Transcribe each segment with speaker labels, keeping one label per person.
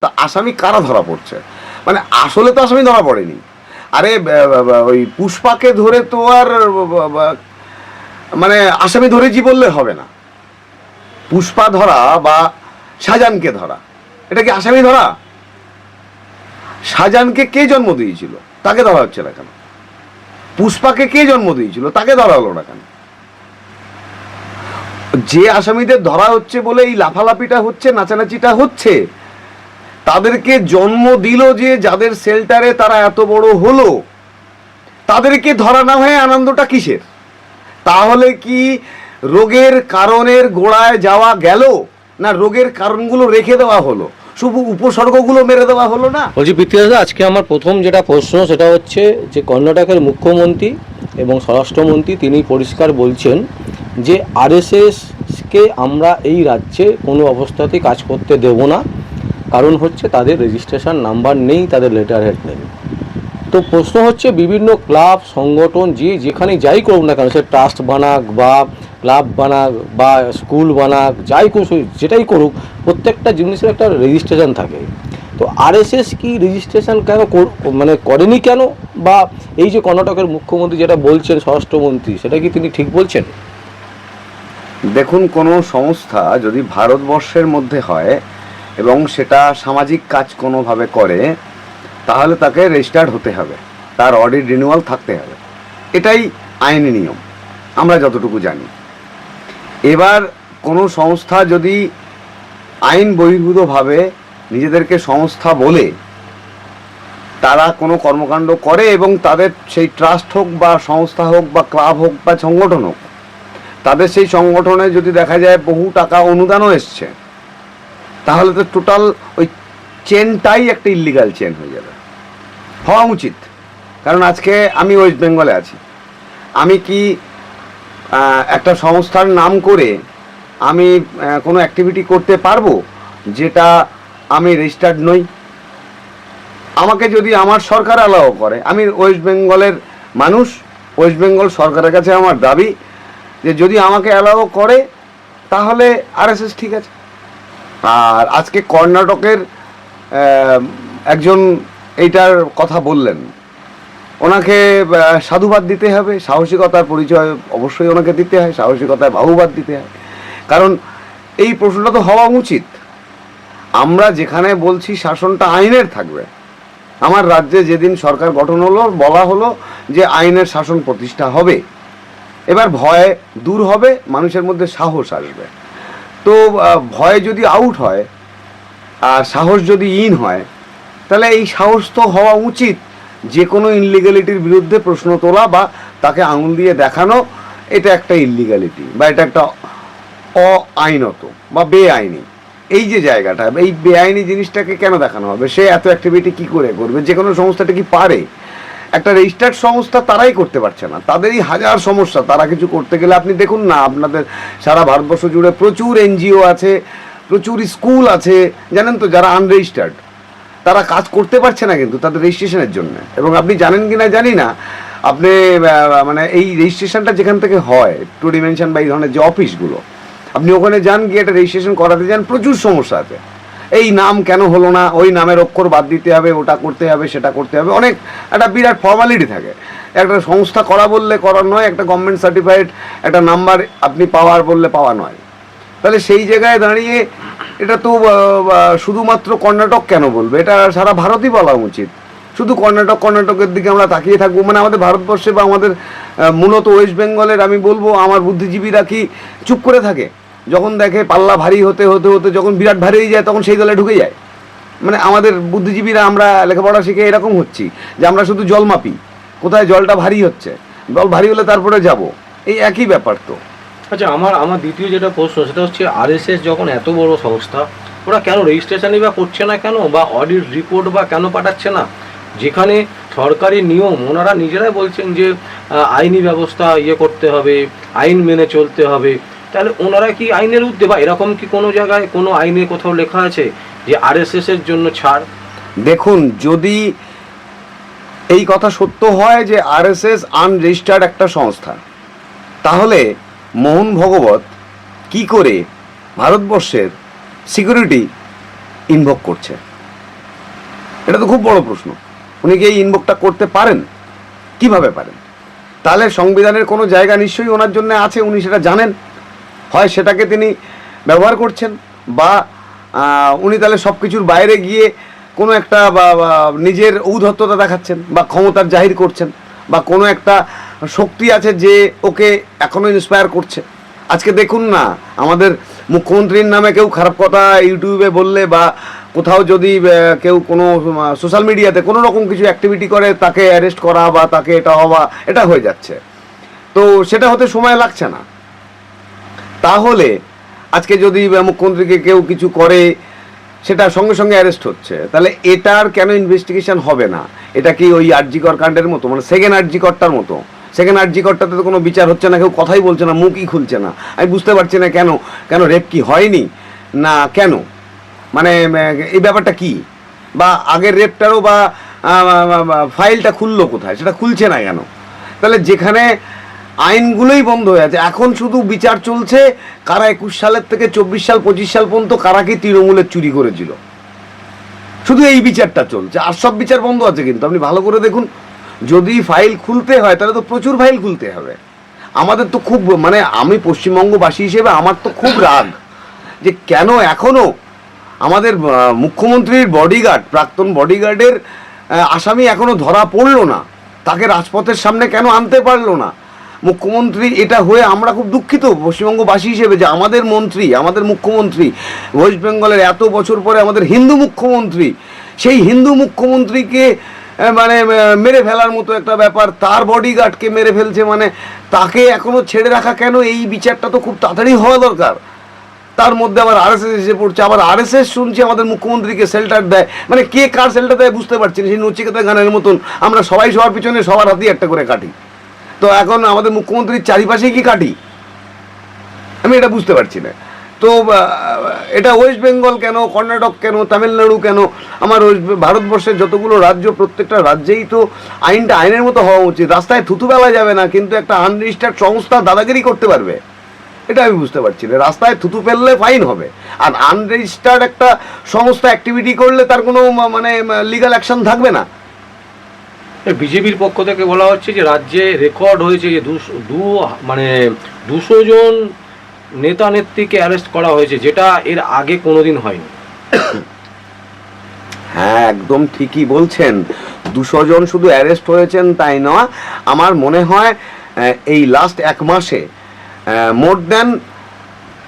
Speaker 1: তা আসামি কারা ধরা পড়ছে? মানে আসলে তো আসামি ধরা পড়েনি। আরে ওই পুষ্পাকে ধরে তো আর মানে আসামি ধরেছি বললে হবে না। পুষ্পা ধরা বা শাহজাহানকে ধরা, এটা কি আসামি ধরা? শাহজাহানকে কে জন্ম দিয়েছিল, তাকে ধরা হচ্ছে না কেন? পুষ্পাকে কে জন্ম দিয়েছিল, তাকে ধরা হলো না কেন? যে আসামিদের ধরা হচ্ছে বলে এই লাফালাফিটা হচ্ছে, নাচানাচিটা হচ্ছে, তাদেরকে জন্ম দিল যে যাদের শেল্টারে তারা এত বড় হলো, তাদেরকে ধরা না হয়ে আনন্দটা কিসের? তাহলে কি রোগের কারণের গোড়ায় যাওয়া গেল, না রোগের কারণগুলো রেখে দেওয়া হলো, শুধু উপসর্গগুলো মেরে দেওয়া হলো না?
Speaker 2: বলছি পৃথ্বীদাদা, আজকে আমার প্রথম যেটা প্রশ্ন সেটা হচ্ছে যে কর্ণাটকের মুখ্যমন্ত্রী এবং স্বরাষ্ট্রমন্ত্রী তিনি পরিষ্কার বলছেন যে আরএসএসকে আমরা এই রাজ্যে কোনো অবস্থাতেই কাজ করতে দেব না, কারণ হচ্ছে তাদের রেজিস্ট্রেশন নাম্বার নেই, তাদের লেটার হেড নেই। তো প্রশ্ন হচ্ছে বিভিন্ন ক্লাব সংগঠন যে যেখানে যাই করুক না কেন, সে ট্রাস্ট বানাক বা ক্লাব বানাক বা স্কুল বানাক, যাই করুক যেটাই করুক, প্রত্যেকটা জিনিসের একটা রেজিস্ট্রেশন থাকে। তো আরএসএস কি রেজিস্ট্রেশন কেন মানে করেনি কেন? বা এই যে কর্ণাটকের মুখ্যমন্ত্রী যেটা বলছেন স্বরাষ্ট্রমন্ত্রী, সেটা কি তিনি ঠিক বলছেন?
Speaker 1: দেখুন, কোনো সংস্থা যদি ভারতবর্ষের মধ্যে হয় এবং সেটা সামাজিক কাজ কোনোভাবে করে, তাহলে তাকে রেজিস্টার্ড হতে হবে, তার অডিট রিনিউয়াল থাকতে হবে, এটাই আইনি নিয়ম আমরা যতটুকু জানি। এবার কোনো সংস্থা যদি আইন বহির্ভূতভাবে নিজেদেরকে সংস্থা বলে তারা কোনো কর্মকাণ্ড করে এবং তাদের সেই ট্রাস্ট হোক বা সংস্থা হোক বা ক্লাব হোক বা সংগঠন হোক, তাদের সেই সংগঠনে যদি দেখা যায় বহু টাকা অনুদানও এসছে, তাহলে তো টোটাল ওই চেনটাই একটা ইল্লিগাল চেন হয়ে যাবে, হওয়া উচিত। কারণ আজকে আমি ওয়েস্ট বেঙ্গলে আছি, আমি কি একটা সংস্থার নাম করে আমি কোনো অ্যাক্টিভিটি করতে পারবো যেটা আমি রেজিস্টার্ড নই? আমাকে যদি আমার সরকার অ্যালাও করে, আমি ওয়েস্ট বেঙ্গলের মানুষ, ওয়েস্ট বেঙ্গল সরকারের কাছে আমার দাবি যে যদি আমাকে অ্যালাও করে তাহলে আরএসএস ঠিক আছে। আর আজকে কর্ণাটকের একজন এইটার কথা বললেন, ওনাকে সাধুবাদ দিতে হবে, সাহসিকতার পরিচয় অবশ্যই ওনাকে দিতে হয়, সাহসিকতায় বাহুবাদ দিতে হয়। কারণ এই প্রশ্নটা তো হওয়া উচিত। আমরা যেখানে বলছি শাসনটা আইনের থাকবে, আমার রাজ্যে যেদিন সরকার গঠন হলো বলা হলো যে আইনের শাসন প্রতিষ্ঠা হবে, এবার ভয় দূর হবে, মানুষের মধ্যে সাহস আসবে। তো ভয় যদি আউট হয় আর সাহস যদি ইন হয়, তাহলে এই সাহস তো হওয়া উচিত যে কোনো ইনলিগ্যালিটির বিরুদ্ধে প্রশ্ন তোলা বা তাকে আঙুল দিয়ে দেখানো এটা একটা ইললিগ্যালিটি বা এটা একটা অআইনত বা বেআইনি। এই যে জায়গাটা, এই বেআইনি জিনিসটাকে কেন দেখানো হবে? সে এত অ্যাক্টিভিটি কি করে করবে? যে কোনো সংস্থাটা কি পারে? একটা রেজিস্টার্ড সংস্থা তারাই করতে পারছে না, তাদেরই হাজার সমস্যা। তারা কিছু করতে গেলে আপনি দেখুন না, আপনাদের সারা ভারতবর্ষ জুড়ে প্রচুর এনজিও আছে, প্রচুর স্কুল আছে, জানেন তো, যারা আনরেজিস্টার্ড, তারা কাজ করতে পারছে না কিন্তু তাদের রেজিস্ট্রেশনের জন্য। এবং আপনি জানেন কি না জানি না, আপনি মানে এই রেজিস্ট্রেশনটা যেখান থেকে হয়, টু ডিমেনশন বা এই ধরনের যে অফিসগুলো, আপনি ওখানে যান, গিয়ে একটা রেজিস্ট্রেশন করাতে যান, প্রচুর সমস্যা আছে। এই নাম কেন হলো না, ওই নামের অক্ষর বাদ দিতে হবে, ওটা করতে হবে, সেটা করতে হবে, অনেক একটা বিরাট ফর্মালিটি থাকে। একটা সংস্থা করা বললে করার নয়, একটা গভর্নমেন্ট সার্টিফাইড একটা নাম্বার আপনি পাওয়ার বললে পাওয়া নয়। তাহলে সেই জায়গায় দাঁড়িয়ে এটা তো শুধুমাত্র কর্ণাটক কেন বলবে, এটা সারা ভারতই বলা উচিত। শুধু কর্ণাটকের দিকে আমরা তাকিয়ে থাকবো, মানে আমাদের ভারতবর্ষে বা আমাদের মূলত ওয়েস্ট বেঙ্গলের আমি বলবো আমার বুদ্ধিজীবীরা কি চুপ করে থাকে? যখন দেখে পাল্লা ভারী হতে হতে হতে যখন বিরাট ভারী হয়ে যায়, তখন সেই দলে ঢুকে যায়। মানে আমাদের বুদ্ধিজীবীরা আমরা লেখাপড়া শিখে এরকম হচ্ছি যে আমরা শুধু জল মাপি, কোথায় জলটা ভারী হচ্ছে, জল ভারী হলে তারপরে যাব, এই একই ব্যাপার তো।
Speaker 2: আচ্ছা, আমার দ্বিতীয় যেটা প্রশ্ন সেটা হচ্ছে আরএসএস যখন এত বড় সংস্থা, ওরা কেন রেজিস্ট্রেশনই বা করছে না কেন, বা অডিট রিপোর্ট বা কেন পাঠাচ্ছে না? যেখানে সরকারি নিয়ম, ওনারা নিজেরাই বলছেন যে আইনি ব্যবস্থা করতে হবে, আইন মেনে চলতে হবে, তাহলে ওনারা কি আইনের ঊর্ধ্বে? বা এরকম কি কোনো জায়গায় কোনো আইনে কোথাও লেখা আছে যে আরএসএস এর জন্য ছাড়?
Speaker 1: দেখুন, যদি এই কথা সত্য হয় যে আরএসএস আনরেজিস্টার্ড একটা সংস্থা, তাহলে মোহন ভগবত কি করে ভারতবর্ষের সিকিউরিটি ইনভোক করছে? এটা তো খুব বড় প্রশ্ন। উনি কি এই ইনভোকটা করতে পারেন? কিভাবে পারেন? তাহলে সংবিধানের কোনো জায়গা নিশ্চয়ই ওনার জন্য আছে, উনি সেটা জানেন, হয় সেটাকে তিনি ব্যবহার করছেন, বা উনি তাহলে সব কিছুর বাইরে গিয়ে কোনো একটা নিজের ঔদ্ধত্যতা দেখাচ্ছেন বা ক্ষমতার জাহির করছেন, বা কোনো একটা শক্তি আছে যে ওকে এখনও ইন্সপায়ার করছে। আজকে দেখুন না, আমাদের মুখ্যমন্ত্রীর নামে কেউ খারাপ কথা ইউটিউবে বললে বা কোথাও যদি কেউ কোনো সোশ্যাল মিডিয়াতে কোনো রকম কিছু অ্যাক্টিভিটি করে, তাকে অ্যারেস্ট করা বা তাকে এটা হওয়া, এটা হয়ে যাচ্ছে। তো সেটা হতে সময় লাগছে না। তাহলে আজকে যদি মুখ্যমন্ত্রীকে কেউ কিছু করে, সেটা সঙ্গে সঙ্গে অ্যারেস্ট হচ্ছে, তাহলে এটার কেন ইনভেস্টিগেশন হবে না? এটা কি ওই আরজিকর কাণ্ডের মতো, মানে সেকেন্ড আরজিকরটার মতো? সেকেন্ড আরজিকরটাতে তো কোনো বিচার হচ্ছে না, কেউ কথাই বলছে না, মুখই খুলছে না। আমি বুঝতে পারছি না কেন, কেন রেপ কি হয়নি না কেন, মানে এই ব্যাপারটা কি? বা আগের রেপটারও বা ফাইলটা খুললো কোথায়, সেটা খুলছে না কেন? তাহলে যেখানে আইনগুলোই বন্ধ হয়ে আছে, এখন শুধু বিচার চলছে কারা 21 সালের থেকে 24 সাল 25 সাল পর্যন্ত কারা কি তৃণমূলের চুরি করেছিল, শুধু এই বিচারটা চলছে, আর সব বিচার বন্ধ আছে। কিন্তু আপনি ভালো করে দেখুন, যদি ফাইল খুলতে হয় তাহলে তো প্রচুর ফাইল খুলতে হবে। আমাদের তো খুব, মানে আমি পশ্চিমবঙ্গবাসী হিসেবে আমার তো খুব রাগ যে কেন এখনো আমাদের মুখ্যমন্ত্রীর বডিগার্ড, প্রাক্তন বডিগার্ডের আসামি এখনো ধরা পড়লো না, তাকে রাজপথের সামনে কেন আনতে পারলো না মুখ্যমন্ত্রী? এটা হয়ে আমরা খুব দুঃখিত পশ্চিমবঙ্গবাসী হিসেবে যে আমাদের মন্ত্রী, আমাদের মুখ্যমন্ত্রী, ওয়েস্ট বেঙ্গলের এত বছর পরে আমাদের হিন্দু মুখ্যমন্ত্রী, সেই হিন্দু মুখ্যমন্ত্রীকে মানে মেরে ফেলার মতো একটা ব্যাপার, তার বডিগার্ডকে মেরে ফেলছে, মানে তাকে এখনো ছেড়ে রাখা কেন? এই বিচারটা তো খুব তাড়াতাড়ি হওয়া দরকার। তার মধ্যে আবার আরএসএস এসে পড়ছে, আবার আরএসএস শুনছি আমাদের মুখ্যমন্ত্রীকে শেল্টার দেয়, মানে কে কার শেল্টার দেয় বুঝতে পারছি না। সেই নচিকেতা গানের মতন আমরা সবাই সবার পিছনে সবার হাতেই একটা করে কাটি। তো এখন আমাদের মুখ্যমন্ত্রীর চারিপাশে কি কাটি, আমি এটা বুঝতে পারছি না। তো এটা ওয়েস্ট বেঙ্গল কেন, কর্ণাটক কেন, তামিলনাড়ু কেন, আমার ভারতবর্ষের যতগুলো রাজ্য, প্রত্যেকটা রাজ্যেই তো আইনটা আইনের মতো হওয়া উচিত। রাস্তায় থুতু ফেলা যাবে না, কিন্তু একটা আনরেজিস্টার্ড সংস্থা দাদাগিরি করতে পারবে, এটা আমি বুঝতে পারছি না। রাস্তায় থুতু ফেললে ফাইন হবে, আর আনরেজিস্টার্ড একটা সংস্থা অ্যাক্টিভিটি করলে তার কোনো মানে লিগ্যাল অ্যাকশন থাকবে না।
Speaker 2: বিজেপির পক্ষ থেকে বলা হচ্ছে যে রাজ্যে রেকর্ড হয়েছে যে 200 জন নেতা নেত্রীকে অ্যারেস্ট করা হয়েছে, যেটা এর আগে কোনোদিন হয়নি।
Speaker 1: হ্যাঁ, একদম ঠিকই বলছেন। 200 জন শুধু অ্যারেস্ট হয়েছেন তাই নয়, আমার মনে হয় এই লাস্ট এক মাসে মোর দ্যান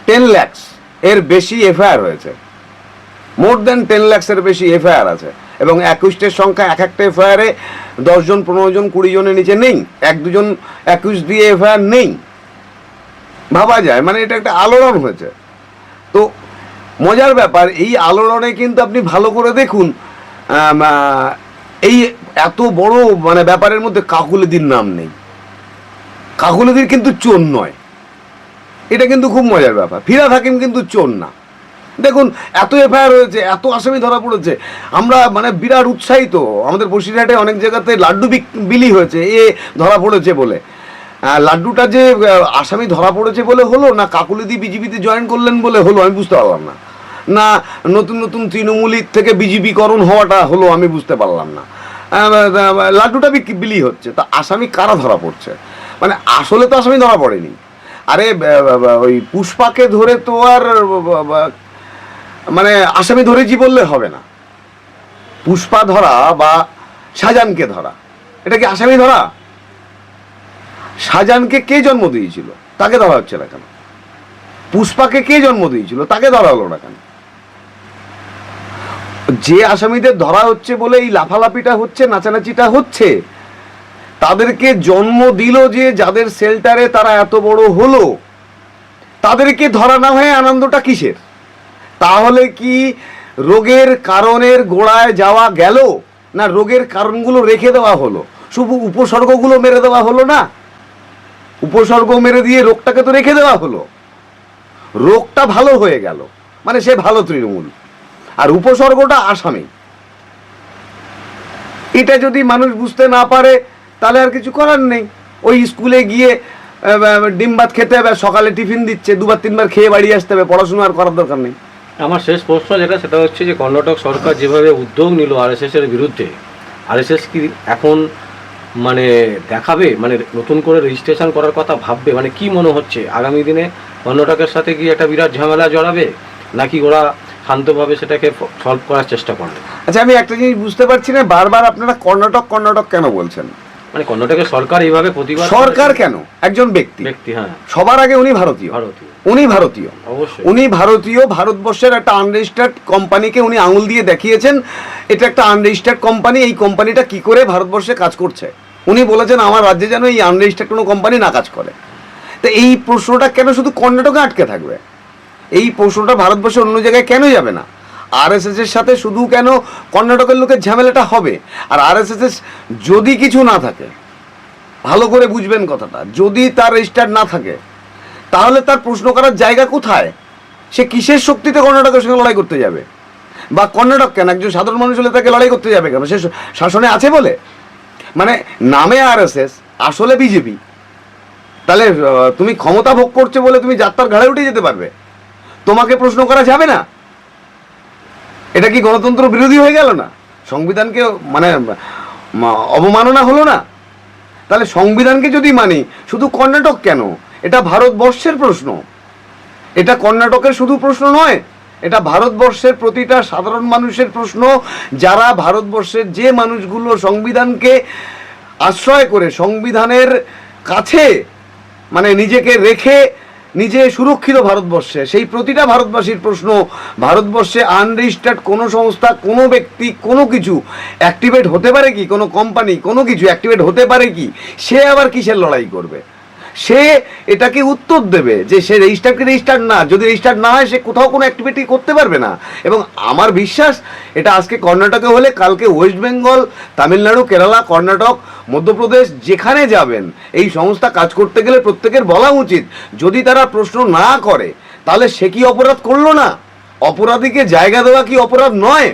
Speaker 1: 10 লাখ এর বেশি এফআইআর হয়েছে, মোর দ্যান 10 লাখের বেশি এফআইআর আছে। এবং অ্যাকিউজডের সংখ্যা এক একটা এফআইআরে 10 জন 15 জন 20 জনের নিচে নেই, 1-2 জন অ্যাকিউজ দিয়ে এফআইআর নেই। ভাবা যায়, মানে এটা একটা আলোড়ন হয়েছে। তো মজার ব্যাপার, এই আলোড়নে কিন্তু আপনি ভালো করে দেখুন, এই এত বড় মানে ব্যাপারের মধ্যে কাকুলিদির নাম নেই। কাকুলিদির কিন্তু চোর নয়, এটা কিন্তু খুব মজার ব্যাপার। ফিরহাদ হাকিম কিন্তু চোর না। দেখুন, এত এফআইআর হয়েছে, এত আসামি ধরা পড়েছে, আমরা মানে বিরাট উৎসাহিত। আমাদের বসিরহাটে অনেক জায়গাতে লাড্ডু বিলি হয়েছে এ ধরা পড়েছে বলে। লাড্ডুটা যে আসামি ধরা পড়েছে বলে হলো, না কাকুলিদি বিজেপিতে জয়েন করলেন বলে হলো, আমি বুঝতে পারলাম না। না নতুন নতুন তৃণমূলীর থেকে বিজেপিকরণ হওয়াটা হলো, আমি বুঝতে পারলাম না। লাড্ডুটা বিলি হচ্ছে, তা আসামি কারা ধরা পড়ছে? মানে আসলে তো আসামি ধরা পড়েনি। আরে ওই পুষ্পাকে ধরে তো আর মানে আসামি ধরেছি বললে হবে না। পুষ্পা ধরা বা শাহজাহানকে ধরা, এটা কি আসামি ধরা? শাহজাহানকে কে জন্ম দিয়েছিল, তাকে ধরা হচ্ছে না কেন? পুষ্পাকে কে জন্ম দিয়েছিল, তাকে ধরা হলো না কেন? যে আসামিদের ধরা হচ্ছে বলে এই লাফালাফিটা হচ্ছে, নাচানাচিটা হচ্ছে, তাদেরকে জন্ম দিল যে যাদের শেল্টারে তারা এত বড় হলো, তাদেরকে ধরা না হয়ে আনন্দটা কিসের? তাহলে কি রোগের কারণের গোড়ায় যাওয়া গেল, না রোগের কারণগুলো রেখে দেওয়া হলো? শুধু উপসর্গগুলো মেরে দেওয়া হলো না? উপসর্গ মেরে দিয়ে রোগটাকে তো রেখে দেওয়া হলো, রোগটা ভালো হয়ে গেল, মানে সে ভালো তৃণমূল, আর উপসর্গটা আসামি। এটা যদি মানুষ বুঝতে না পারে তাহলে আর কিছু করার নেই। ওই স্কুলে গিয়ে ডিম ভাত খেতে হবে, সকালে টিফিন দিচ্ছে, 2-3 বার খেয়ে বাড়ি আসতে হবে, পড়াশোনা আর করার দরকার নেই।
Speaker 2: আমার শেষ প্রশ্ন যেটা, সেটা হচ্ছে যে কর্ণাটক সরকার যেভাবে উদ্যোগ নিল আরএসএসের বিরুদ্ধে, আরএসএস কি এখন মানে দেখাবে, মানে নতুন করে রেজিস্ট্রেশন করার কথা ভাববে? মানে কি মনে হচ্ছে আগামী দিনে কর্ণাটকের সাথে কি একটা বিরাট ঝামেলা জড়াবে, নাকি ওরা শান্তভাবে সেটাকে সলভ করার চেষ্টা করবে?
Speaker 1: আচ্ছা, আমি একটা জিনিস বুঝতে পারছি না, বারবার আপনারা কর্ণাটক কর্ণাটক কেন বলছেন?
Speaker 2: মানে কর্ণাটকের সরকার এইভাবে প্রতিবাদ,
Speaker 1: সরকার কেন, একজন ব্যক্তি,
Speaker 2: হ্যাঁ,
Speaker 1: সবার আগে উনি ভারতীয়, উনি ভারতীয়,
Speaker 2: অবশ্যই
Speaker 1: উনি ভারতীয়। ভারতবর্ষের একটা আনরেজিস্টার্ড কোম্পানিকে উনি আঙুল দিয়ে দেখিয়েছেন এটা একটা আনরেজিস্টার্ড কোম্পানি, এই কোম্পানিটা কি করে ভারতবর্ষে কাজ করছে। উনি বলেছেন আমার রাজ্যে যেন এই আনরেজিস্টার্ড কোনো কোম্পানি না কাজ করে। তো এই প্রশ্নটা কেন শুধু কর্ণাটকে আটকে থাকবে? এই প্রশ্নটা ভারতবর্ষের অন্য জায়গায় কেন যাবে না? আরএসএস এর সাথে শুধু কেন কর্ণাটকের লোকের ঝামেলাটা হবে? আর আরএসএস যদি কিছু না থাকে, ভালো করে বুঝবেন কথাটা, যদি তার রেজিস্টার না থাকে তাহলে তার প্রশ্ন করার জায়গা কোথায়? সে কিসের শক্তিতে কর্ণাটকের সঙ্গে লড়াই করতে যাবে? বা কর্ণাটক কেন, একজন সাধারণ মানুষ হলে তাকে লড়াই করতে যাবে কেন? সে শাসনে আছে বলে? মানে নামে আরএসএস, আসলে বিজেপি। তাহলে তুমি ক্ষমতা ভোগ করছো বলে তুমি যাত্রার ঘাড়ে উঠে যেতে পারবে, তোমাকে প্রশ্ন করা যাবে না? এটা কি গণতন্ত্র বিরোধী হয়ে গেল না? সংবিধানকে মানে অবমাননা হলো না? তাহলে সংবিধানকে যদি মানি, শুধু কর্ণাটক কেন, এটা ভারতবর্ষের প্রশ্ন। এটা কর্ণাটকের শুধু প্রশ্ন নয়, এটা ভারতবর্ষের প্রতিটা সাধারণ মানুষের প্রশ্ন। যারা ভারতবর্ষের যে মানুষগুলো সংবিধানকে আশ্রয় করে সংবিধানের কাছে মানে নিজেকে রেখে নিজে সুরক্ষিত ভারতবর্ষে, সেই প্রতিটা ভারতবাসীর প্রশ্ন, ভারতবর্ষে আনরেজিস্টার্ড কোনো সংস্থা, কোনো ব্যক্তি, কোনো কিছু অ্যাক্টিভেট হতে পারে কি? কোনো কোম্পানি, কোনো কিছু অ্যাক্টিভেট হতে পারে কি? সে আবার কিসের লড়াই করবে? সে এটাকে উত্তর দেবে যে সে রেজিস্টার্ড না, যদি রেজিস্টার্ড না হয় সে কোথাও কোনো অ্যাক্টিভিটি করতে পারবে না। এবং আমার বিশ্বাস এটা আজকে কর্ণাটকে হলে কালকে ওয়েস্ট বেঙ্গল, তামিলনাড়ু, কেরালা, কর্ণাটক, মধ্যপ্রদেশ, যেখানে যাবেন এই সংস্থা কাজ করতে গেলে প্রত্যেকের বলা উচিত, যদি তারা প্রশ্ন না করে তাহলে সে কি অপরাধ করলো না? অপরাধীকে জায়গা দেওয়া কি অপরাধ নয়?